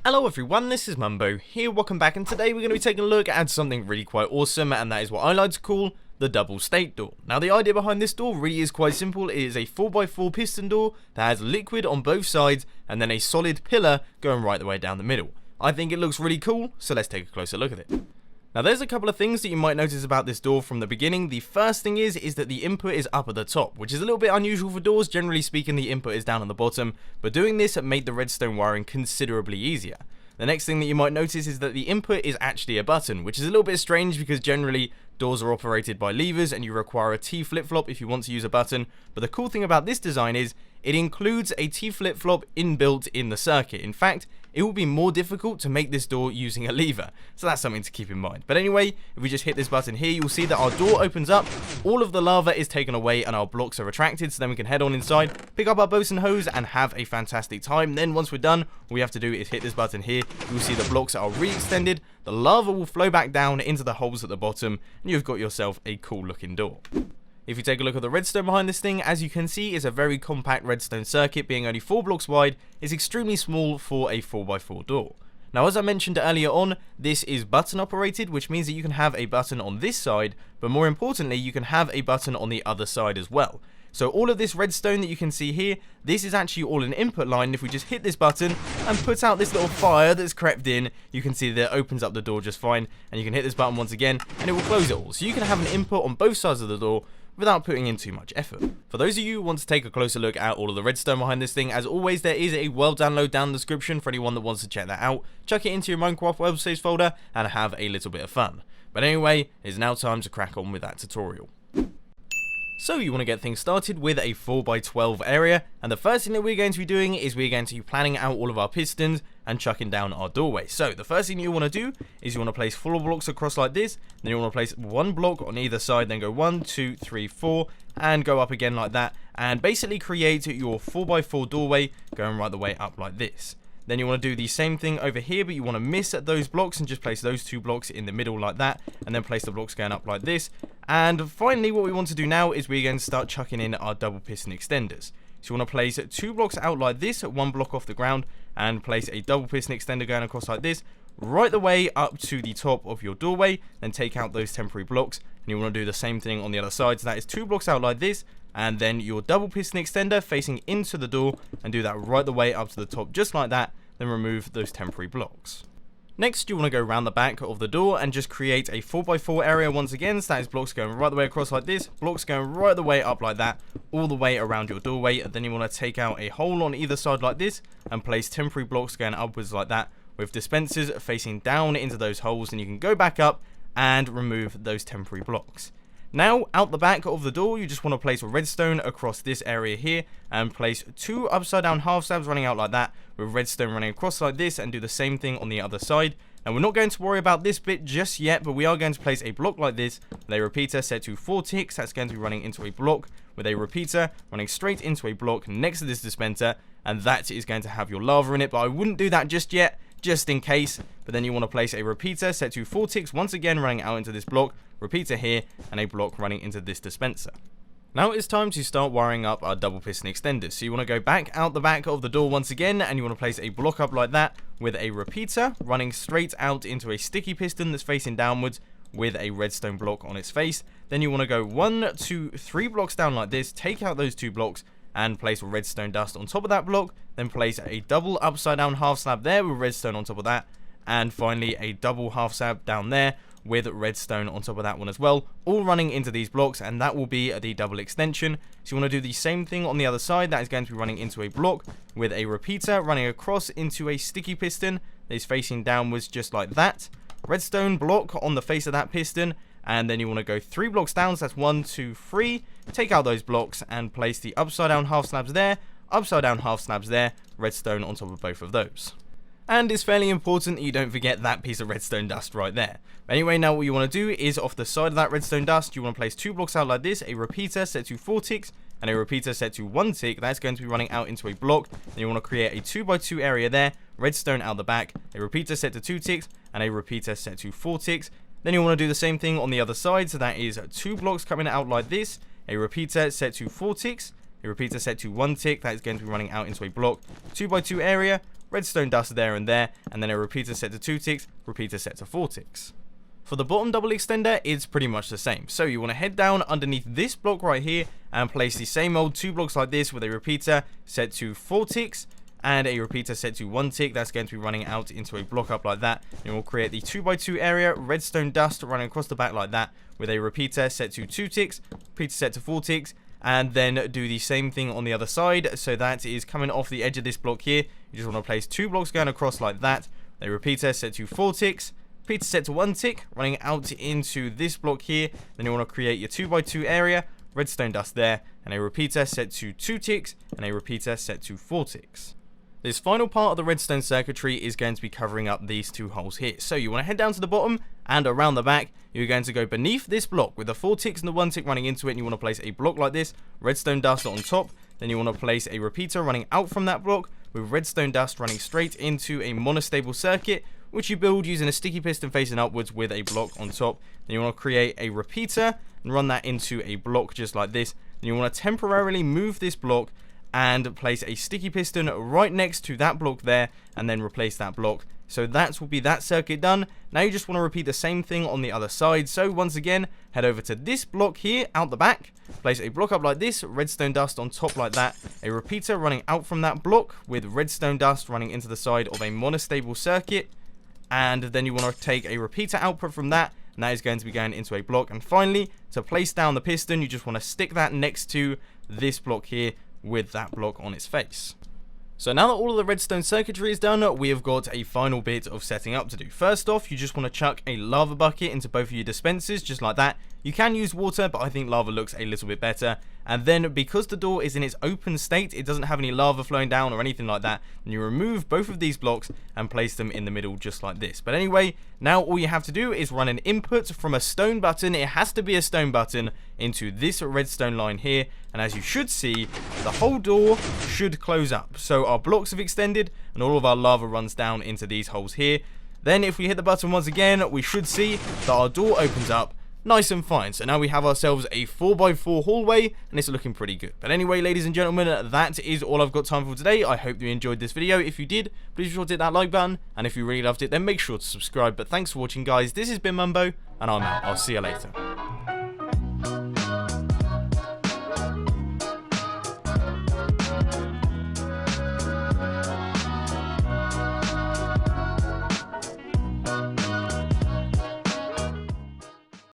Hello everyone, this is Mumbo here, welcome back, and today we're going to be taking a look at something really quite awesome, and that is what I like to call the double state door. Now the idea behind this door really is quite simple. It is a 4x4 piston door that has liquid on both sides and then a solid pillar going right the way down the middle. I think it looks really cool, so let's take a closer look at it. Now there's a couple of things that you might notice about this door from the beginning. The first thing is that the input is up at the top, which is a little bit unusual for doors. Generally speaking, the input is down on the bottom, but doing this made the redstone wiring considerably easier. The next thing that you might notice is that the input is actually a button, which is a little bit strange because generally doors are operated by levers and you require a T flip-flop if you want to use a button. But the cool thing about this design is it includes a T flip-flop inbuilt in the circuit. In fact, it will be more difficult to make this door using a lever, so that's something to keep in mind. But anyway, if we just hit this button here, you'll see that our door opens up, all of the lava is taken away and our blocks are retracted, so then we can head on inside, pick up our boats and hose and have a fantastic time. Then once we're done, all we have to do is hit this button here. You'll see the blocks are re-extended, the lava will flow back down into the holes at the bottom, and you've got yourself a cool looking door. If you take a look at the redstone behind this thing, as you can see, it's a very compact redstone circuit. Being only 4 blocks wide is extremely small for a 4x4 door. Now, as I mentioned earlier on, this is button operated, which means that you can have a button on this side, but more importantly, you can have a button on the other side as well. So all of this redstone that you can see here, this is actually all an input line. If we just hit this button and put out this little fire that's crept in, you can see that it opens up the door just fine, and you can hit this button once again and it will close it all. So you can have an input on both sides of the door without putting in too much effort. For those of you who want to take a closer look at all of the redstone behind this thing, as always, there is a world download down in the description for anyone that wants to check that out. Chuck it into your Minecraft web saves folder and have a little bit of fun. But anyway, it's now time to crack on with that tutorial. So you want to get things started with a 4x12 area, and the first thing that we're going to be doing is we're going to be planning out all of our pistons and chucking down our doorway. So the first thing you want to do is you want to place 4 blocks across like this, then you want to place 1 block on either side, then go 1, 2, 3, 4, and go up again like that, and basically create your 4x4 doorway going right the way up like this. Then you want to do the same thing over here, but you want to miss those blocks and just place those 2 blocks in the middle like that, and then place the blocks going up like this. And finally, what we want to do now is we're going to start chucking in our double piston extenders. So you want to place 2 blocks out like this, 1 block off the ground, and place a double piston extender going across like this, right the way up to the top of your doorway. Then take out those temporary blocks, and you want to do the same thing on the other side. So that is 2 blocks out like this, and then your double piston extender facing into the door, and do that right the way up to the top just like that. Then remove those temporary blocks. Next, you want to go around the back of the door and just create a 4x4 area once again. So that is blocks going right the way across like this, blocks going right the way up like that, all the way around your doorway. And then you want to take out a hole on either side like this and place temporary blocks going upwards like that, with dispensers facing down into those holes. And you can go back up and remove those temporary blocks. Now, out the back of the door, you just want to place redstone across this area here and place 2 upside down half slabs running out like that, with redstone running across like this, and do the same thing on the other side. Now, we're not going to worry about this bit just yet, but we are going to place a block like this with a repeater set to 4 ticks. That's going to be running into a block with a repeater running straight into a block next to this dispenser, and that is going to have your lava in it, but I wouldn't do that just yet, just in case. But then you want to place a repeater set to 4 ticks once again running out into this block, repeater here, and a block running into this dispenser. Now it's time to start wiring up our double piston extenders. So you want to go back out the back of the door once again, and you want to place a block up like that with a repeater running straight out into a sticky piston that's facing downwards with a redstone block on its face. Then you want to go 1, 2, 3 blocks down like this, take out those 2 blocks and place redstone dust on top of that block, then place a double upside down half slab there with redstone on top of that, and finally a double half slab down there with redstone on top of that one as well, all running into these blocks, and that will be the double extension. So you want to do the same thing on the other side. That is going to be running into a block with a repeater running across into a sticky piston that is facing downwards just like that, redstone block on the face of that piston, and then you want to go 3 blocks down. So that's 1, 2, 3, take out those blocks and place the upside down half slabs there, upside down half slabs there, redstone on top of both of those. And it's fairly important that you don't forget that piece of redstone dust right there. But anyway, now what you want to do is off the side of that redstone dust, you want to place 2 blocks out like this, a repeater set to 4 ticks, and a repeater set to 1 tick. That's going to be running out into a block. Then you want to create a 2x2 area there, redstone out the back, a repeater set to 2 ticks, and a repeater set to 4 ticks. Then you want to do the same thing on the other side. So that is 2 blocks coming out like this, a repeater set to 4 ticks, a repeater set to 1 tick. That is going to be running out into a block 2x2 area redstone dust there, and then a repeater set to 2 ticks, repeater set to 4 ticks. For the bottom double extender, it's pretty much the same. So you want to head down underneath this block right here and place the same old 2 blocks like this with a repeater set to 4 ticks and a repeater set to 1 tick. That's going to be running out into a block up like that. And we'll create the 2x2 area, redstone dust running across the back like that with a repeater set to 2 ticks, repeater set to 4 ticks, and then do the same thing on the other side. So that is coming off the edge of this block here. You just want to place 2 blocks going across like that. A repeater set to 4 ticks, repeater set to 1 tick, running out into this block here. Then you want to create your 2x2 area, redstone dust there, and a repeater set to 2 ticks, and a repeater set to 4 ticks. This final part of the redstone circuitry is going to be covering up these 2 holes here. So you want to head down to the bottom and around the back. You're going to go beneath this block with the 4 ticks and the 1 tick running into it, and you want to place a block like this, redstone dust on top. Then you want to place a repeater running out from that block with redstone dust running straight into a monostable circuit, which you build using a sticky piston facing upwards with a block on top. Then you want to create a repeater and run that into a block just like this. Then you want to temporarily move this block and place a sticky piston right next to that block there, and then replace that block. So that will be that circuit done. Now you just want to repeat the same thing on the other side. So once again, head over to this block here out the back, place a block up like this, redstone dust on top like that, a repeater running out from that block with redstone dust running into the side of a monostable circuit, and then you want to take a repeater output from that, and that is going to be going into a block. And finally, to place down the piston, you just want to stick that next to this block here with that block on its face. So now that all of the redstone circuitry is done, we have got a final bit of setting up to do. First off, you just want to chuck a lava bucket into both of your dispensers, just like that. You can use water, but I think lava looks a little bit better. And then, because the door is in its open state, it doesn't have any lava flowing down or anything like that, and you remove both of these blocks and place them in the middle just like this. But anyway, now all you have to do is run an input from a stone button. It has to be a stone button into this redstone line here, and as you should see, the whole door should close up. So our blocks have extended and all of our lava runs down into these holes here. Then if we hit the button once again, we should see that our door opens up nice and fine. So now we have ourselves a 4x4 hallway, and it's looking pretty good. But anyway, ladies and gentlemen, that is all I've got time for today. I hope you enjoyed this video. If you did, please be sure to hit that like button, and if you really loved it, then make sure to subscribe. But thanks for watching, guys. This has been Mumbo, and I'm out. I'll see you later.